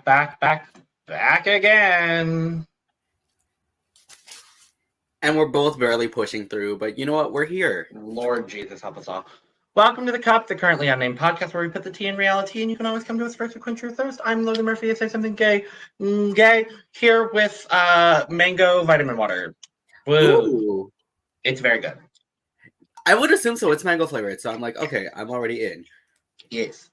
back again. And we're both barely pushing through, but you know what? We're here. Lord Jesus, help us all. Welcome to The Cup, the currently unnamed podcast where we put the tea in reality, and you can always come to us first to quench your thirst. I'm Logan Murphy. I say something gay, here with mango vitamin water. Woo! Ooh. It's very good. I would assume so. It's mango flavored, so I'm like, okay, I'm already in. Yes.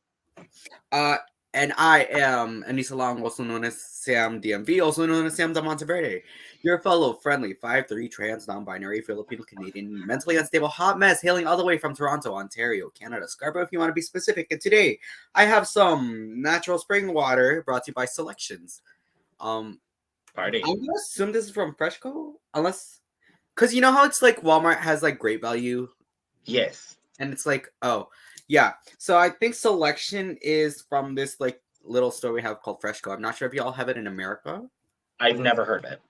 And I am Aneesa Logan, also known as Sam DMV, also known as Sam de Monteverde. Your fellow friendly 5'3" trans non-binary Filipino Canadian mentally unstable hot mess hailing all the way from Toronto, Ontario, Canada. Scarborough, if you want to be specific. And today I have some natural spring water brought to you by Selections. Party. I'm gonna assume this is from Freshco, unless, because you know how it's like Walmart has like great value. Yes. And it's like, oh yeah. So I think Selection is from this like little store we have called Freshco. I'm not sure if y'all have it in America. I've never heard of it.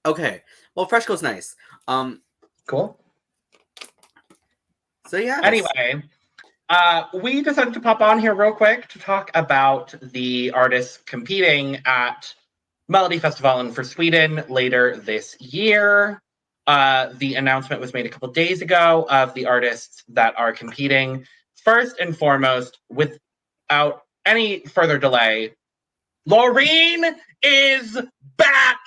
Okay. Well, Freshco's nice. Cool. So yeah. Anyway, we decided to pop on here real quick to talk about the artists competing at Melodifestivalen for Sweden later this year. The announcement was made a couple days ago of the artists that are competing. First and foremost, without any further delay, Loreen is back,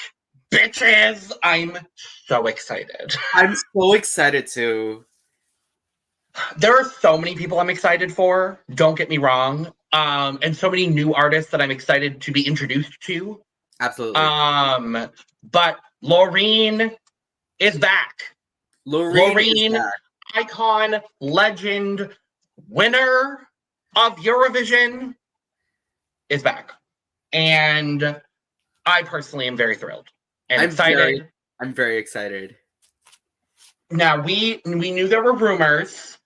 bitches! I'm so excited. I'm so excited too. There are so many people I'm excited for, don't get me wrong. And so many new artists that I'm excited to be introduced to. Absolutely. But Loreen is back. Loreen is back. Icon, legend, winner of Eurovision is back. And I personally am very thrilled and excited. I'm very excited. Now, we knew there were rumors.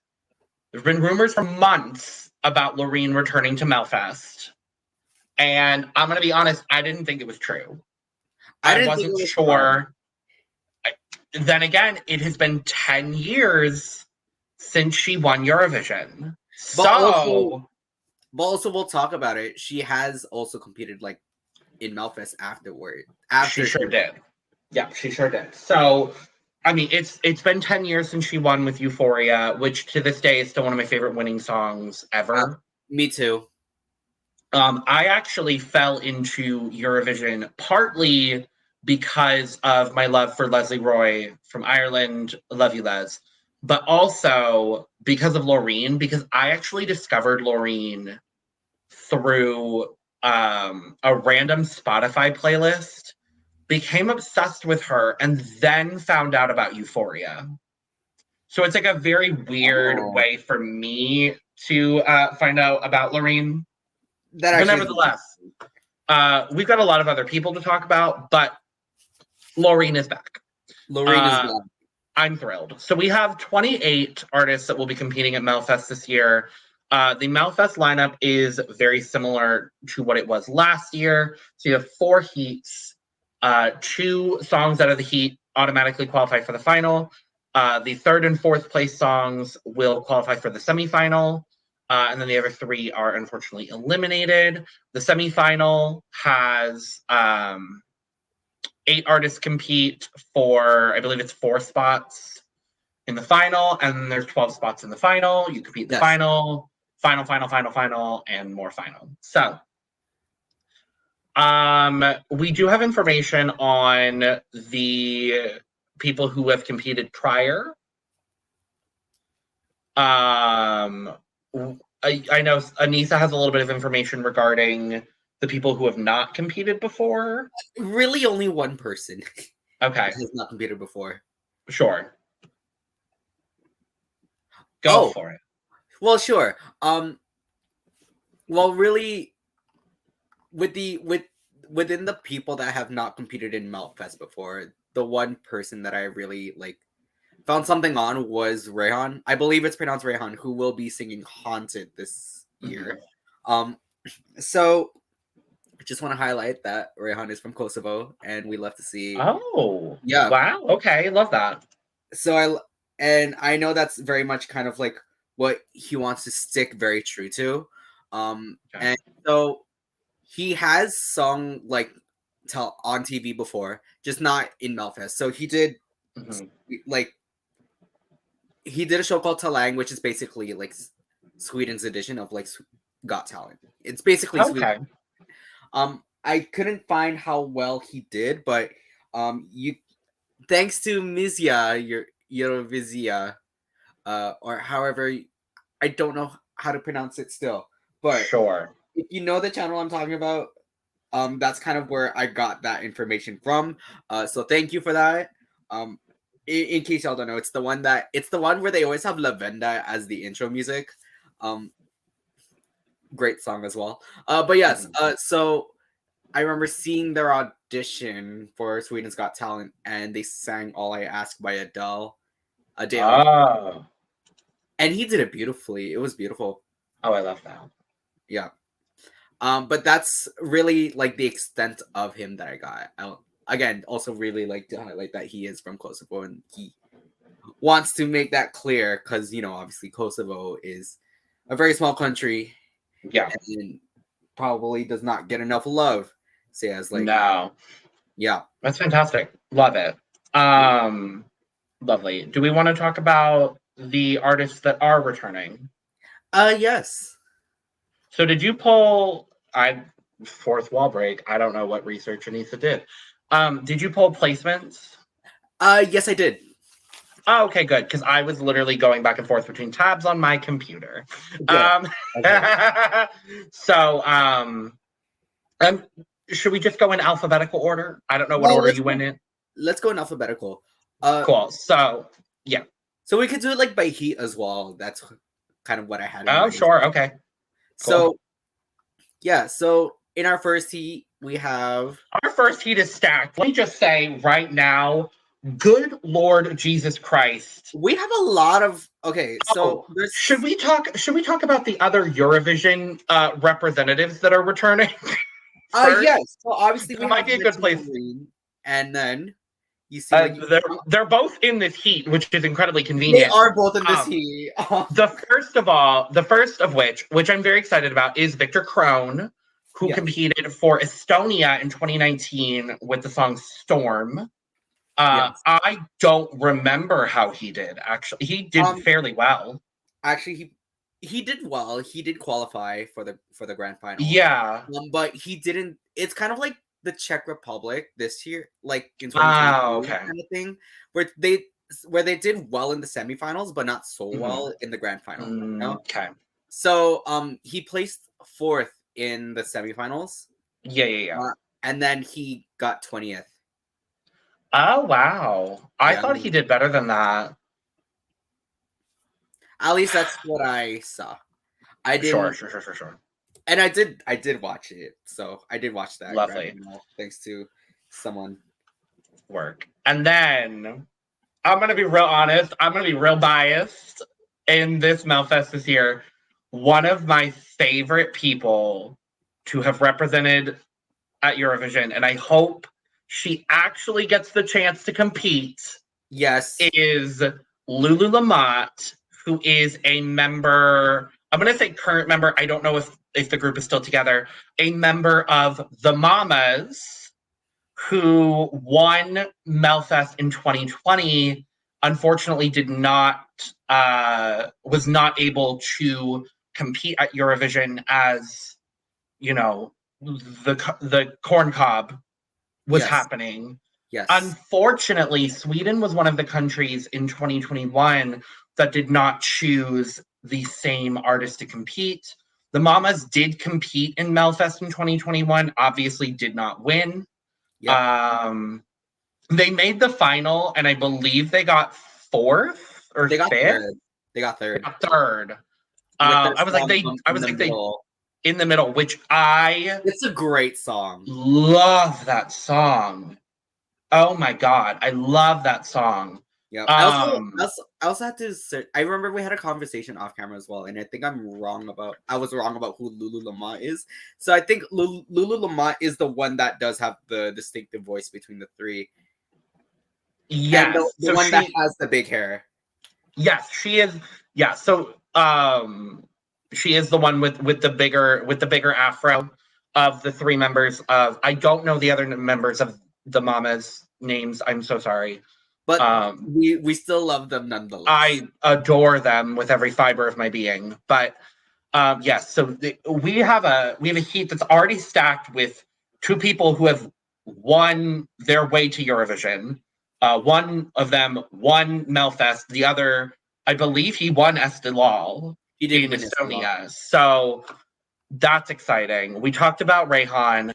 There's been rumors for months about Loreen returning to Melfest. And I'm going to be honest, I didn't think it was true. I wasn't sure. Then again, it has been 10 years since she won Eurovision. But also we'll talk about it. She has also competed like in Melfest afterward. She sure did. Yeah, she sure did. So, I mean, it's been 10 years since she won with Euphoria, which to this day is still one of my favorite winning songs ever. Me too. I actually fell into Eurovision partly because of my love for Leslie Roy from Ireland. Love you, Les. But also because of Loreen, because I actually discovered Loreen through a random Spotify playlist, became obsessed with her, and then found out about Euphoria. So it's like a very weird way for me to find out about Loreen. But nevertheless, we've got a lot of other people to talk about, but Loreen is back. Loreen is back. I'm thrilled. So we have 28 artists that will be competing at Melfest this year. The Melfest lineup is very similar to what it was last year. So you have 4 heats. 2 songs out of the heat automatically qualify for the final. The 3rd and 4th place songs will qualify for the semifinal. And then the other 3 are unfortunately eliminated. The semifinal has 8 artists compete for, I believe it's 4 spots in the final, and there's 12 spots in the final. You compete the final, and more final. So, we do have information on the people who have competed prior. I know Aneesa has a little bit of information regarding the people who have not competed before. Really, only one person. Okay. Has not competed before. Sure. Go for it. Well, sure. Well, really, within the people that have not competed in Melfest before, the one person that I really like found something on was Rehan. I believe it's pronounced Rehan, who will be singing Haunted this year. So I just want to highlight that Rehan is from Kosovo, and we love to see. Oh, yeah! Wow. Okay, love that. So I know that's very much kind of like what he wants to stick very true to, and so he has sung like on TV before, just not in Melfest. So he did like he did a show called Talang, which is basically like Sweden's edition of like Got Talent. It's basically Okay. Sweden. I couldn't find how well he did, but you thanks to Mizia, your Eurovisia, or however I don't know how to pronounce it still, but Sure. if you know the channel I'm talking about, that's kind of where I got that information from. So thank you for that. In case y'all don't know, it's the one where they always have Lavenda as the intro music. Great song as well. But yes, so I remember seeing their audition for Sweden's Got Talent, and they sang "All I Ask" by Adele. Oh. And he did it beautifully. It was beautiful. Oh, I love that. Yeah. But that's really like the extent of him that I got. Again, also really like to highlight that he is from Kosovo and he wants to make that clear because, obviously Kosovo is a very small country. Yeah. And probably does not get enough love. Say as like no. Yeah. That's fantastic. Love it. Lovely. Do we want to talk about the artists that are returning? Yes. So did you pull fourth wall break? I don't know what research Aneesa did. Did you pull placements? Yes, I did. Oh, okay, good. Because I was literally going back and forth between tabs on my computer. Okay. So, should we just go in alphabetical order? I don't know what order you went in. Let's go in alphabetical. Cool. So, yeah. So we could do it like by heat as well. That's kind of what I had in mind. Sure. Okay. Cool. So, yeah. So in our first heat, we have... Our first heat is stacked. Let me just say right now, good Lord Jesus Christ. We have a lot of... Okay, so... Should we talk about the other Eurovision representatives that are returning? Yes. So obviously we might be a good place. And then you see they're both in this heat, which is incredibly convenient. They are both in this heat. The first of which I'm very excited about is Victor Krone, who competed for Estonia in 2019 with the song Storm. I don't remember how he did, actually. He did fairly well. Actually, he did well. He did qualify for the grand final. Yeah. But he didn't... It's kind of like the Czech Republic this year, like in 2022 kind of thing, where they did well in the semifinals, but not so well in the grand final. Okay. So he placed 4th in the semifinals. Yeah. And then he got 20th. Oh wow! I thought he did better than that. At least that's what I saw. I did. Sure. And I did watch it. So I did watch that. Lovely. Thanks to someone. Work. And then I'm gonna be real honest. I'm gonna be real biased in this Melfest this year. One of my favorite people to have represented at Eurovision, and I hope she actually gets the chance to compete. Yes. Is Lulu Lamott, who is a member, I'm going to say current member, I don't know if the group is still together, a member of the Mamas, who won Melfest in 2020, unfortunately was not able to compete at Eurovision as, the corn cob was happening. Yes. Unfortunately, Sweden was one of the countries in 2021 that did not choose the same artist to compete. The Mamas did compete in Melfest in 2021, obviously did not win. Yep. They made the final, and I believe they got 4th or 5th. They got third. I was like they in the middle, which it's a great song. Love that song. Oh my god, I love that song. Yeah. I also had to search. I remember we had a conversation off camera as well, and I think I was wrong about who Lulu Lamott is. So I think Lulu Lamott is the one that does have the distinctive voice between the three. Yes, and the one that has the big hair. Yes, she is. Yeah, so she is the one with the bigger afro. of the three members of, I don't know the other members of the Mamas names. I'm so sorry. But we still love them nonetheless. I adore them with every fiber of my being. But yes, so we have a heat that's already stacked with two people who have won their way to Eurovision. One of them won Melfest. The other, I believe, he won Estilal in Estonia. So that's exciting. We talked about Rayhan.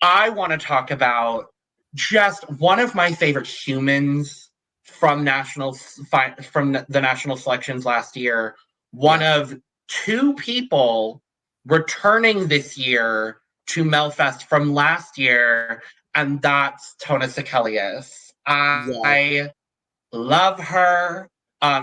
I want to talk about just one of my favorite humans from the national selections last year. One of two people returning this year to Melfest from last year, and that's Tona Sekelius. I love her.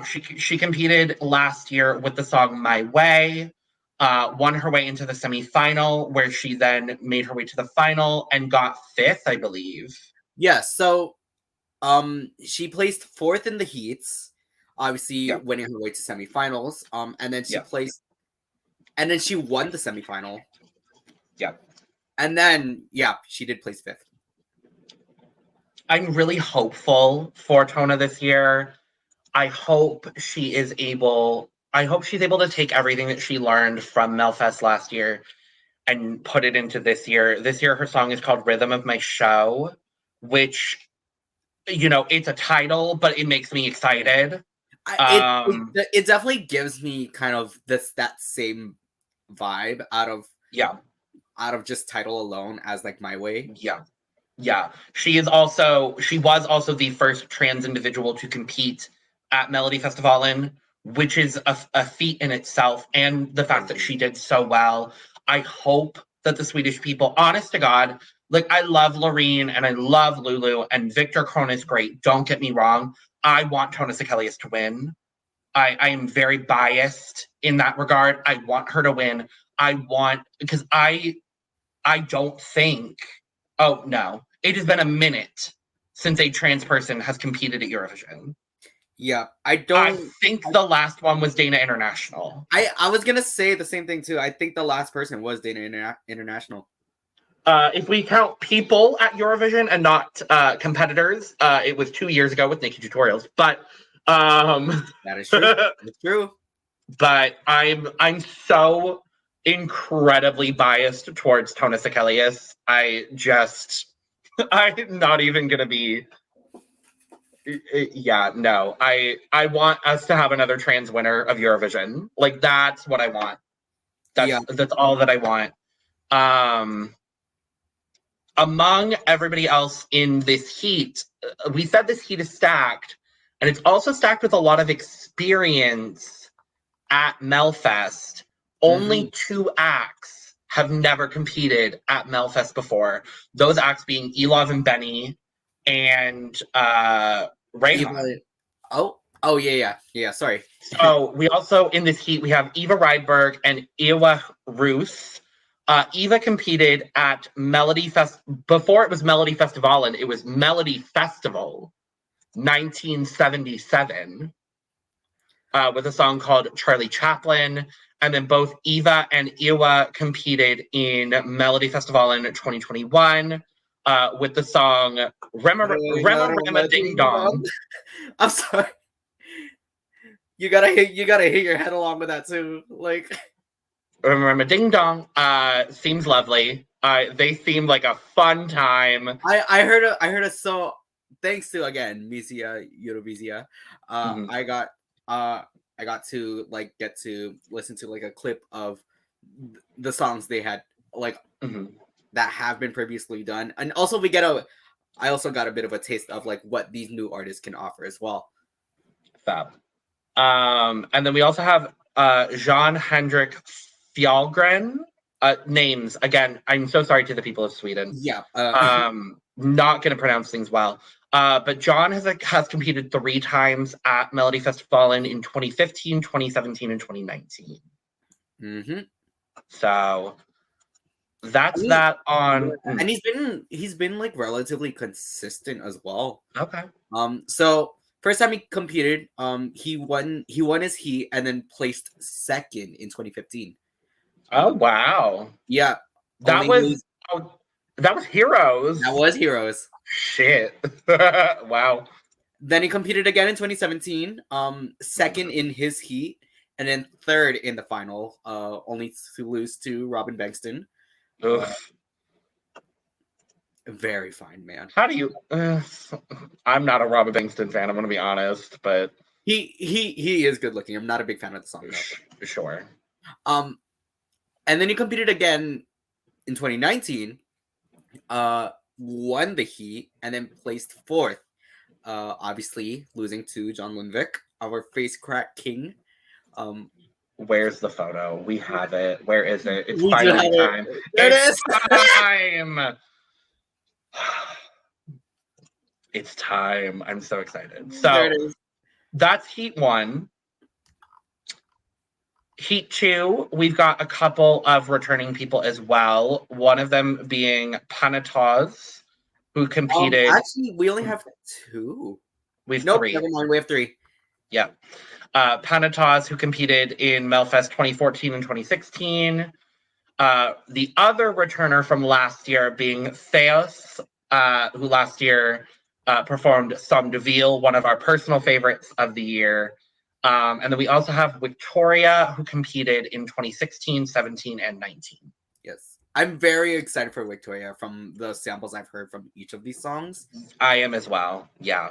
She competed last year with the song "My Way." Won her way into the semifinal, where she then made her way to the final and got fifth, I believe. Yes. So, she placed fourth in the heats, obviously winning her way to semifinals. And then she placed, and then she won the semifinal. Yeah. And then, she did place fifth. I'm really hopeful for Tona this year. I hope she's able to take everything that she learned from Melfest last year and put it into this year. This year, her song is called Rhythm of My Show, which, it's a title, but it makes me excited. It definitely gives me kind of that same vibe out of just title alone as like My Way. Yeah. She was also the first trans individual to compete at Melodifestivalen, which is a feat in itself, and the fact that she did so well. I hope that the Swedish people, honest to God, like, I love Loreen and I love Lulu, and Victor Krone is great. Don't get me wrong. I want Tona Sekelius to win. I am very biased in that regard. I want her to win. Because I don't think, oh no, it has been a minute since a trans person has competed at Eurovision. Yeah, I think the last one was Dana International. I was gonna say the same thing too. I think the last person was Dana International. If we count people at Eurovision and not competitors, it was 2 years ago with Nikki Tutorials. But that is true. That's true. But I'm so incredibly biased towards Tona Sekelius. I'm not even gonna be. Yeah, no. I want us to have another trans winner of Eurovision. Like, that's what I want. That's all that I want. Among everybody else in this heat, we said this heat is stacked, and it's also stacked with a lot of experience at Melfest. Only two acts have never competed at Melfest before. Those acts being Elov and Benny and Rayhan. Yeah. Sorry. So we also, in this heat, we have Eva Rydberg and Ewa Roos. Eva competed at before it was Melodifestivalen, it was Melody Festival 1977 with a song called Charlie Chaplin. And then both Eva and Ewa competed in Melodifestivalen 2021 with the song Rema Ding Dong. I'm sorry. You gotta hit your head along with that too. Like, Rema Ding Dong seems lovely. They seem like a fun time. I heard a so thanks to again Misia Eurovisia. I got to get to listen to like a clip of the songs they had that have been previously done, and also I also got a bit of a taste of like what these new artists can offer as well. Fab. And then we also have Jean Hendrik Fjallgren. Names again. I'm so sorry to the people of Sweden. Yeah. Not going to pronounce things well. But John has competed 3 times at Melodifestivalen in 2015, 2017, and 2019. So that's that on. And he's been like relatively consistent as well. Okay. So first time he competed, he won his heat and then placed second in 2015. Oh wow. Yeah. That Only was that was Heroes. that was Heroes. Shit. Wow. Then he competed again in 2017, second in his heat, and then third in the final, only to lose to Robin Bankston. Oof. Very fine, man. How do you? I'm not a Robin Bankston fan. I'm gonna be honest, but he is good looking. I'm not a big fan of the song though. Sure. And then he competed again in 2019, won the heat, and then placed fourth. Obviously losing to John Lundvik, our face crack king. Where's the photo? We have it. Where is it? It's We do finally have it. time. There it It's is. time. It's time. I'm so excited. There So it is. that's Heat 1. Heat 2, we've got a couple of returning people as well. One of them being Panatoz, who competed. Actually, we only have 2. We've Nope, 3. never mind. We have 3. Yeah. Panatoz, who competed in Melfest 2014 and 2016. The other returner from last year being Theos, who last year performed Somme de Ville, one of our personal favorites of the year. And then we also have Victoria, who competed in 2016, 17, and 19. Yes. I'm very excited for Victoria from the samples I've heard from each of these songs. I am as well, yeah.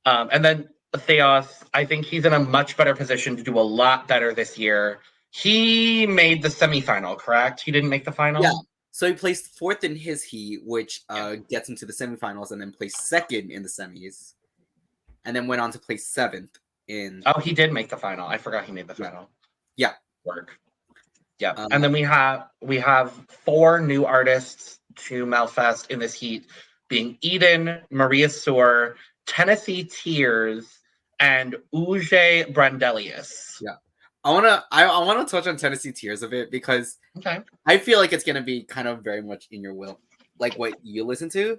And then Theos, I think he's in a much better position to do a lot better this year. He made the semifinal, correct? He didn't make the final? Yeah. So he placed fourth in his heat, which gets into the semifinals, and then placed second in the semis. And then went on to place seventh in... Oh, he did make the final. I forgot he made the final. Yeah. Work. Yeah. And then we have 4 new artists to Melfest in this heat, being Eden, Maria Soor, Tennessee Tears, and Uje Brandelius. Yeah. I wanna touch on Tennessee Tears a bit because I feel like it's gonna be kind of very much in your will, like what you listen to.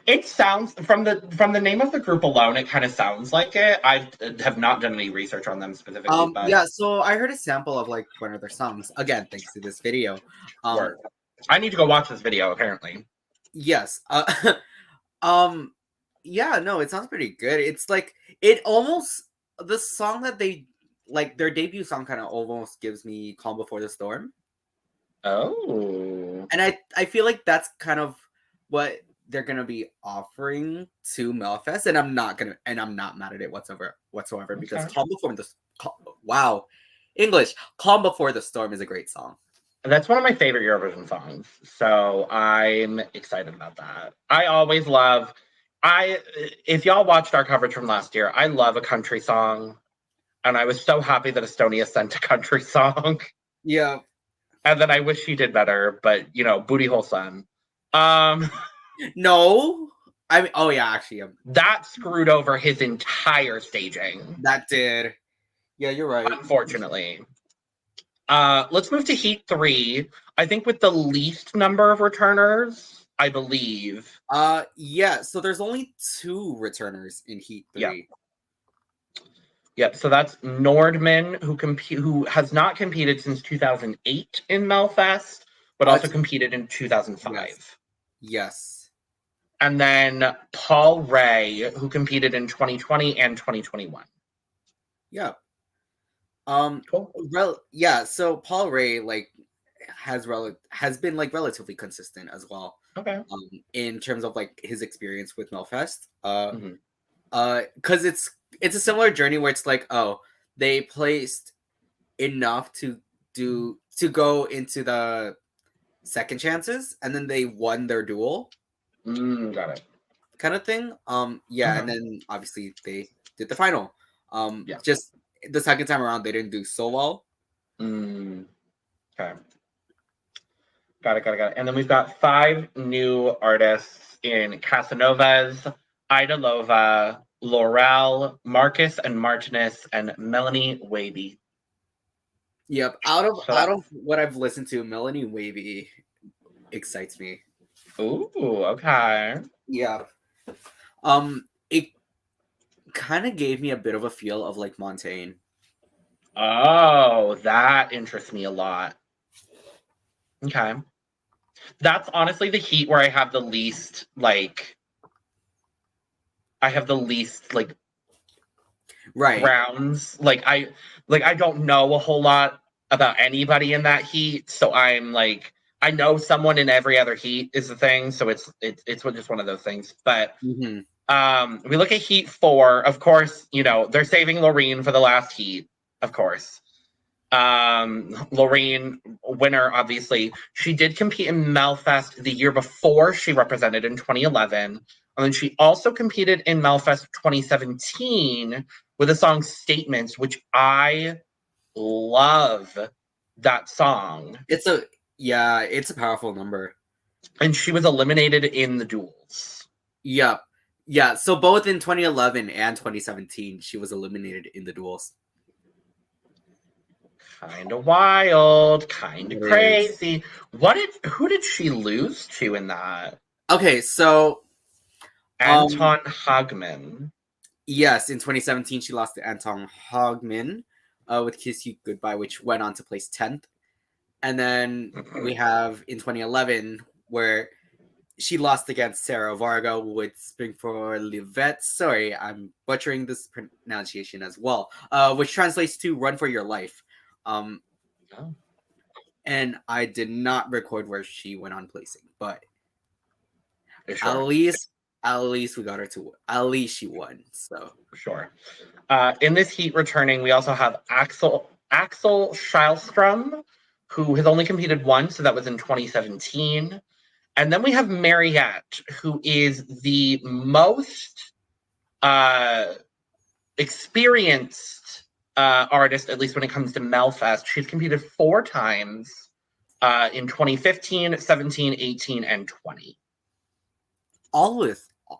It sounds from the name of the group alone, it kind of sounds like it. I have not done any research on them specifically. But Yeah, so I heard a sample of like one of their songs. Again, thanks to this video. I need to go watch this video, apparently. Yes. Yeah, no, it sounds pretty good. It's like the song that they like their debut song kind of almost gives me Calm Before the Storm. Oh. And I feel like that's kind of what they're gonna be offering to Melfest, and I'm not mad at it whatsoever because Calm Before the Calm Before the Storm is a great song. That's one of my favorite Eurovision songs, so I'm excited about that. I always love. If y'all watched our coverage from last year, I love a country song, and I was so happy that Estonia sent a country song. Yeah. And then I wish she did better, but Booty Hole Sun. No, I mean, oh yeah, actually, that screwed over his entire staging. That did. Yeah, you're right. Unfortunately. Let's move to Heat 3. I think with the least number of returners, I believe. Yeah. So there's only 2 returners in Heat 3. Yep. So that's Nordman, who has not competed since 2008 in Melfest, but also competed in 2005. Yes. And then Paul Ray, who competed in 2020 and 2021. Yeah. Cool. Yeah. So Paul Ray has been relatively consistent as well. Okay. In terms of his experience with Melfest. Because it's a similar journey where it's like, oh, they placed enough to go into the second chances, and then they won their duel. Got it. Kind of thing. Yeah, and then obviously they did the final. Just the second time around, they didn't do so well. Okay. Got it. And then we've got 5 new artists in Casanovas, Ida Lova, Laurel, Marcus and Martinez, and Melanie Wavy. Yep. Out of what I've listened to, Melanie Wavy excites me. Ooh, okay. Yeah. It kind of gave me a bit of a feel of Montaigne. Oh, that interests me a lot. Okay. That's honestly the heat where I have the least like Right. rounds. I don't know a whole lot about anybody in that heat, so I'm like I know someone in every other heat is the thing, so it's just one of those things. But Mm-hmm. we look at heat 4, of course, they're saving Loreen for the last heat, of course. Loreen, winner, obviously. She did compete in Melfest the year before she represented in 2011. And then she also competed in Melfest 2017 with the song Statements, which I love that song. It's a powerful number. And she was eliminated in the duels. Yep. Yeah, so both in 2011 and 2017, she was eliminated in the duels. Kind of wild, kind of It is. crazy. Who did she lose to in that? Okay, so Anton Hagman. yes, in 2017 she lost to Anton Hagman with Kiss You Goodbye, which went on to place 10th. And then we have in 2011 where she lost against Sarah Varga with Spring for Livette. Sorry, I'm butchering this pronunciation as well, which translates to Run for Your Life. Oh. And I did not record where she went on placing, but Sure. at least we got her to. At least she won. So sure. In this heat returning, we also have Axel Schylstrom, who has only competed once, so that was in 2017. And then we have Mariette, who is the most experienced artist, at least when it comes to Melfest. She's competed 4 times in 2015, 17, 18, and 20.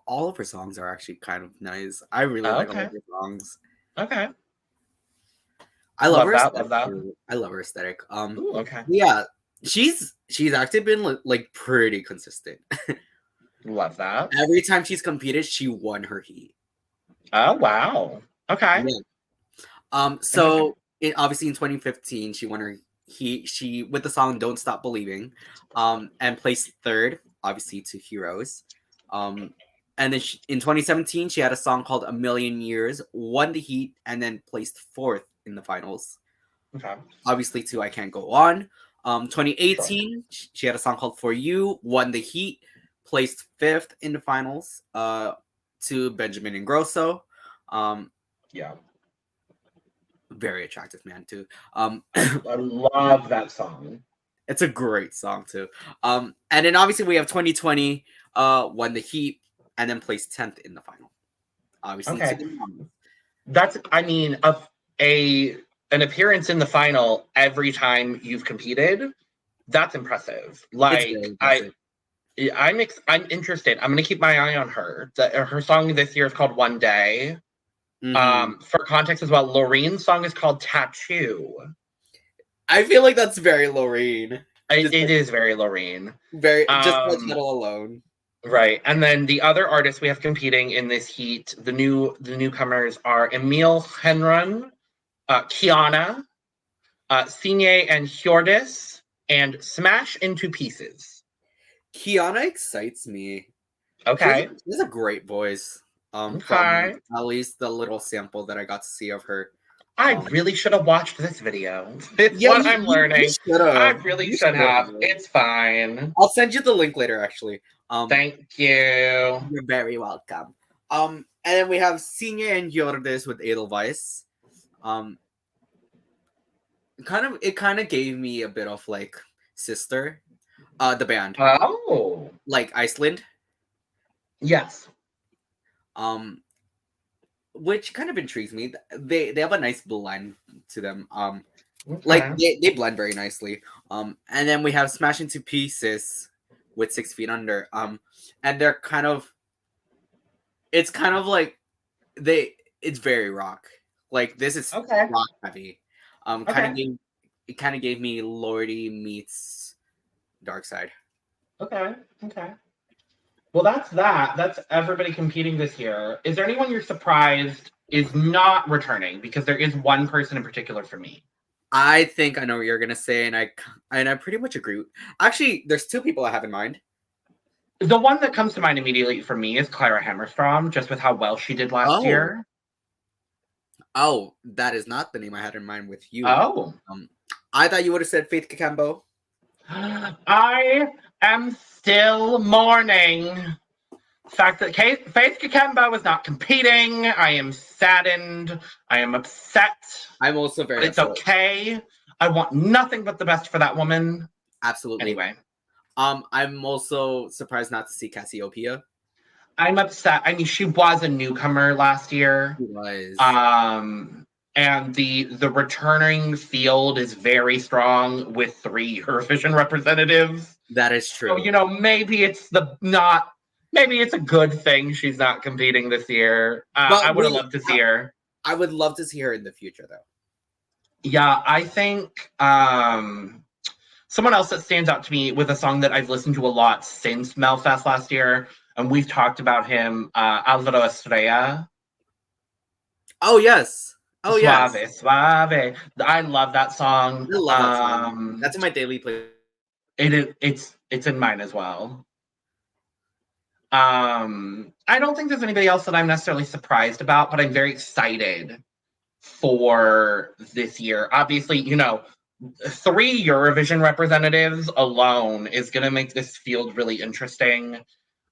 all of her songs are actually kind of nice. I really like all of her songs. Okay. I love her that. aesthetic. Love that. I love her aesthetic. Ooh, okay. Yeah, she's actually been like pretty consistent. Love that. Every time she's competed, she won her heat. Oh wow. Okay. Yeah. So obviously in 2015 she won her heat. She with the song "Don't Stop Believing," and placed 3rd, obviously to Heroes. And then in 2017 she had a song called "A Million Years," won the heat, and then placed 4th in the finals. Okay. Obviously to "I Can't Go On." 2018 she had a song called "For You," won the heat, placed 5th in the finals. To Benjamin Ingrosso. Yeah. Very attractive man too. I love that song. It's a great song too. And then obviously we have 2020 won the heat and then placed 10th in the final. Obviously. Okay. That's an appearance in the final every time you've competed. That's impressive. Like I'm interested. I'm gonna keep my eye on her. Her song this year is called "One Day." Mm-hmm. For context as well, Loreen's song is called "Tattoo." I feel like that's very Loreen. It is very Loreen. Very just the title alone. Right, and then the other artists we have competing in this heat, the newcomers are Emil Henrun, Kiana, Signe and Hjordis, and Smash Into Pieces. Kiana excites me. Okay. She has a great voice. Okay. From at least the little sample that I got to see of her. I really should have watched this video. It's what I'm learning. I really should have. It's fine. I'll send you the link later, actually. Thank you. You're very welcome. And then we have Signe and Hjordis with Edelweiss. It kind of gave me a bit of like Sister, the band. Oh, like Iceland. Yes. Which kind of intrigues me. They have a nice blend to them. Like they blend very nicely. And then we have Smash Into Pieces with 6 Feet Under. And they're kind of, it's kind of like it's very rock. Like this is rock heavy. It kind of gave me Lordi meets Dark Side. Okay. Well, that's that. That's everybody competing this year. Is there anyone you're surprised is not returning? Because there is one person in particular for me. I think I know what you're gonna say, and I pretty much agree. Actually, there's two people I have in mind. The one that comes to mind immediately for me is Clara Hammerstrom, just with how well she did last Oh, year. oh, that is not the name I had in mind with you. Oh. I thought you would have said Faith Kakembo. I am still mourning the fact that Faith Kakembo is not competing. I am saddened. I am upset. I'm also very But it's upset. okay. I want nothing but the best for that woman. Absolutely. Anyway. I'm also surprised not to see Cassiopeia. I'm upset. I mean, she was a newcomer last year. She was. And the returning field is very strong with 3 Eurovision representatives. That is true. So, you know, maybe it's a good thing she's not competing this year. I would have loved to see her. I would love to see her in the future, though. Yeah, I think someone else that stands out to me with a song that I've listened to a lot since Melfest last year, and we've talked about him, Alvaro Estrella. Oh yes. Oh Suave, yes. Suave. I love that song. I love that song. That's in my daily play. It's in mine as well. I don't think there's anybody else that I'm necessarily surprised about, but I'm very excited for this year. Obviously, you know, 3 Eurovision representatives alone is going to make this field really interesting.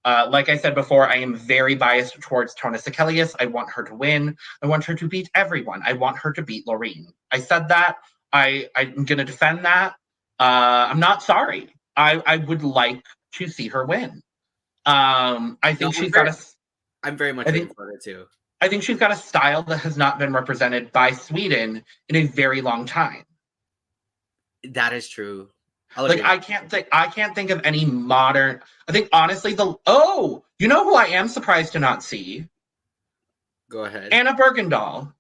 Like I said before, I am very biased towards Tona Sekelius. I want her to win. I want her to beat everyone. I want her to beat Loreen. I said that. I'm going to defend that. I'm not sorry. I would like to see her win. I think I'm very much looking forward to. I think she's got a style that has not been represented by Sweden in a very long time. That is true. Like I can't think of any modern. I think honestly, you know who I am surprised to not see? Go ahead. Anna Bergendahl.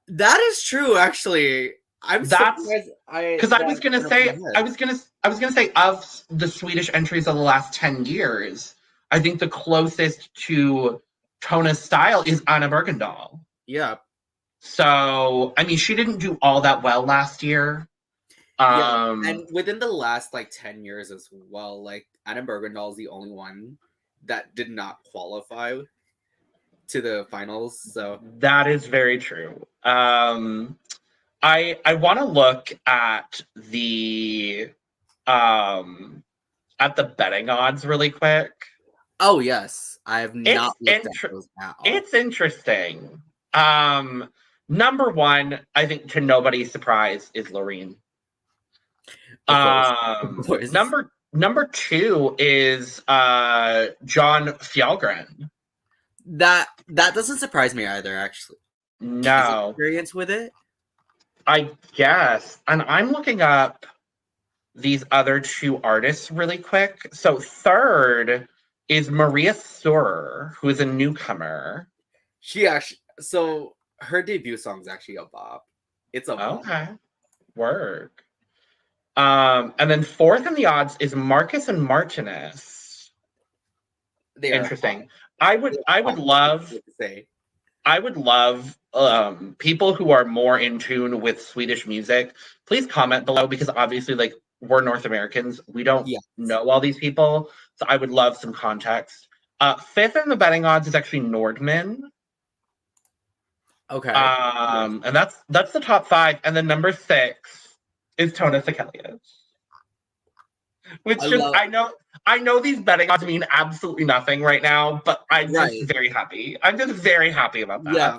That is true, actually. I'm surprised. Because I was gonna say of the Swedish entries of the last 10 years, I think the closest to Tona's style is Anna Bergendahl. Yeah. So I mean, she didn't do all that well last year. Yeah, and within the last 10 years as well, Anna Bergendahl is the only one that did not qualify to the finals. So that is very true. I want to look at the betting odds really quick. Oh yes, I have not looked at those at all. It's interesting. Number one, I think to nobody's surprise, is Loreen. Of course. Number 2 is John Fjallgren. That doesn't surprise me either, actually. No. Experience with it? I guess. And I'm looking up these other 2 artists really quick. So third is Maria Surer, who is a newcomer. So her debut song is actually a bop. It's a bop. Okay. Work. And then fourth in the odds is Marcus and Martinez. Interesting. I would love people who are more in tune with Swedish music. Please comment below, because obviously, we're North Americans. We don't know all these people. So I would love some context. Fifth in the betting odds is actually Nordman. Okay. And that's the top 5. And then number 6 is Tona Sekelius. Which I know these betting odds mean absolutely nothing right now, but I'm just very happy. I'm just very happy about that. Yeah.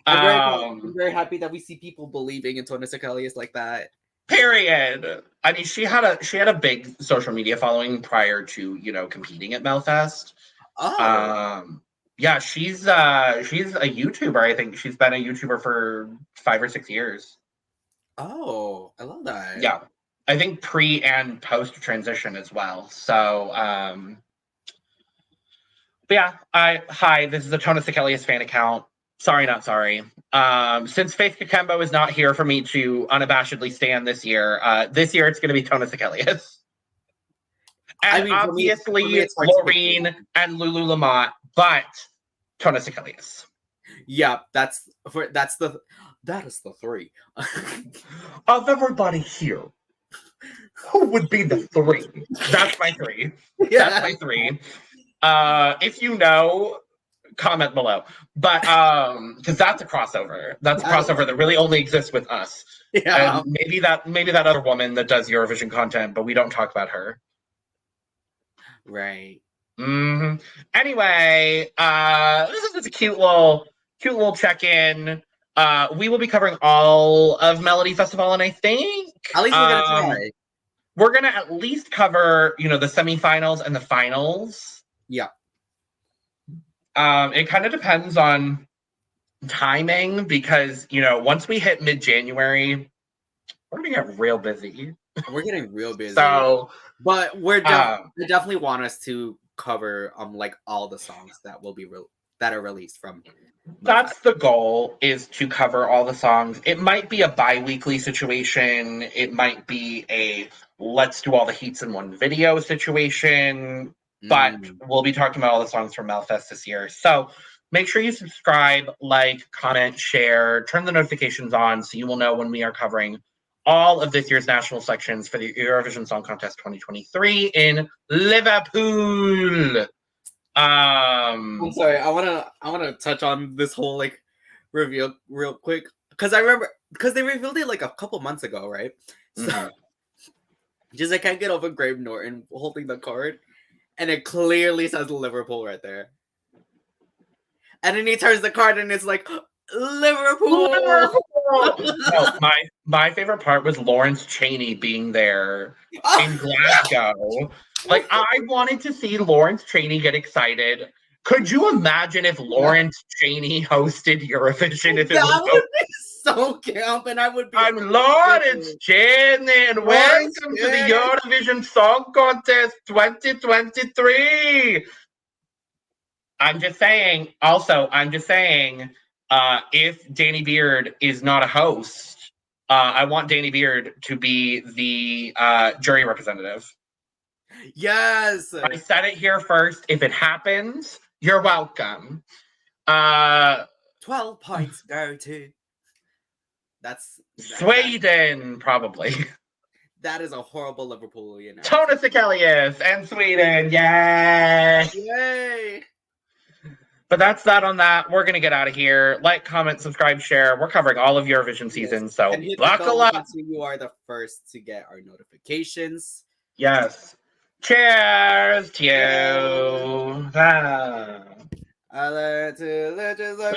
I'm very happy that we see people believing in Tona Sekelius like that. Period. I mean, she had a big social media following prior to, competing at Melfest. Oh. Yeah, she's a YouTuber. I think she's been a YouTuber for 5 or 6 years. Oh, I love that. Yeah. I think pre and post transition as well. So, but yeah, hi, this is the Tona Sekelius fan account. Sorry, not sorry. Since Faith Kakembo is not here for me to unabashedly stand this year it's going to be Tona Sekelius. And obviously Loreen and Lulu Lamont, but Tona Sekelius. Yeah, that's the That is the three. Of everybody here, who would be the three? That's my three. That's my three. If you know, comment below. But because that's a crossover. That's a crossover that really only exists with us. Yeah. And maybe that other woman that does Eurovision content, but we don't talk about her. Right. Mm-hmm. Anyway, this is just a cute little check-in. We will be covering all of Melodifestivalen, I think. At least we're gonna try. We're gonna at least cover, the semifinals and the finals. Yeah. It kind of depends on timing because, once we hit mid-January, we're gonna get real busy. We're getting real busy. So, but we definitely want us to cover like all the songs that will be that are released from. That's the goal, is to cover all the songs. It might be a bi-weekly situation. It might be a let's do all the heats in one video situation. But we'll be talking about all the songs from Melfest this year. So make sure you subscribe, like, comment, share, turn the notifications on so you will know when we are covering all of this year's national sections for the Eurovision Song Contest 2023 in Liverpool. I'm sorry. I wanna touch on this whole like reveal real quick because I remember because they revealed it like a couple months ago, right? So just I can't get over Graham Norton holding the card, and it clearly says Liverpool right there. And then he turns the card, and it's like Liverpool. No, my favorite part was Lawrence Chaney being there in Glasgow. Like, I wanted to see Lawrence Chaney get excited. Could you imagine if Lawrence Chaney hosted Eurovision? If it was would be so camp, and I would be. I'm Lawrence Chaney, and welcome to the Eurovision Song Contest 2023. I'm just saying. If Danny Beard is not a host, I want Danny Beard to be the jury representative. Yes. I said it here first. If it happens, you're welcome. 12 points go to. That's Sweden, probably. That is a horrible Liverpoolian. Tona Sekelius and Sweden. Yay! Yay! But that's that on that. We're going to get out of here. Like, comment, subscribe, share. We're covering all of Eurovision season, so buckle up. So you are the first to get our notifications. Yes. Cheers to you. I learned to let you look